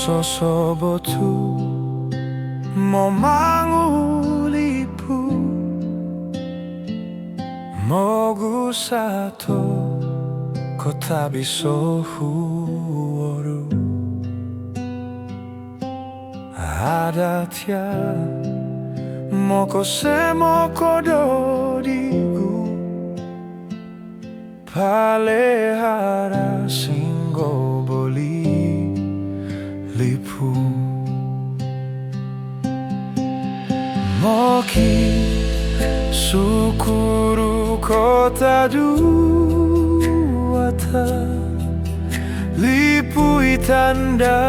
sosobotu mo mangulipu mogu sato kotabi sohuoru adatya moko se moko dodigu palehara singgo boli lipu moki sukuru kota duata lipu itanda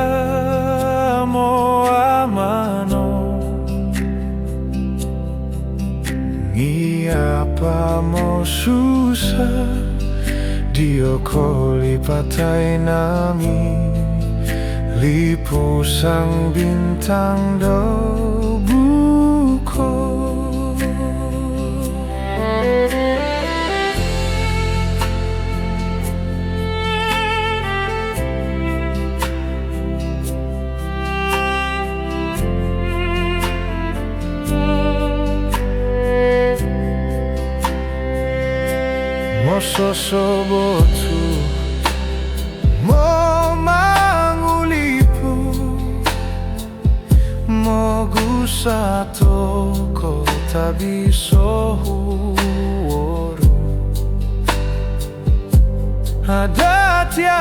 mo amano ngiapa mo susah dio koli patai nami lipu sang bintang do buko mo sosobotu mo mangulipu mo gusato kotabi sohuoru adatya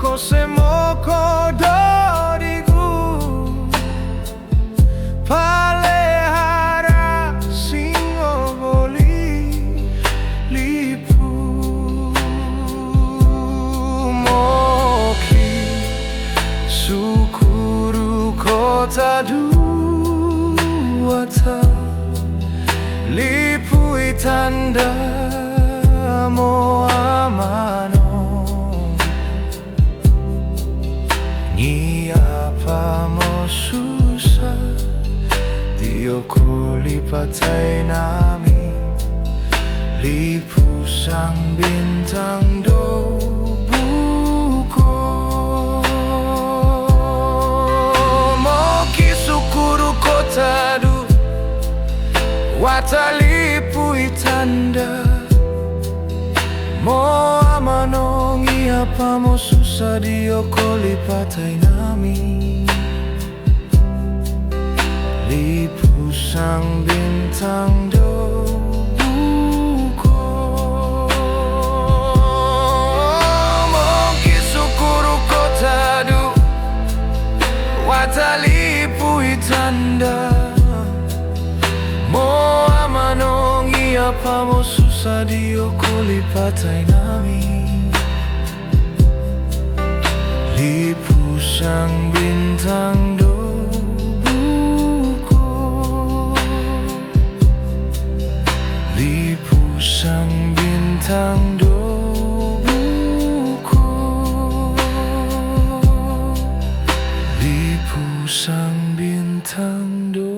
kose moko dorigu palehara singo boli lipu moki sukuru kota duata lipu itanda mo amano ngiapa mo susah dio koli patai nami lipu sang bintang do buko moki sukuru kota du wata lipu itanda mo amano ngiapa mo susah dio koli patai nami lipu sang bintang do buko moki sukuru kota du wata lipu itanda mo amano ngiapa mo susah dio koli patai nami lipu sang bintang do buko lipu sang bintang do buko lipu sang bintang do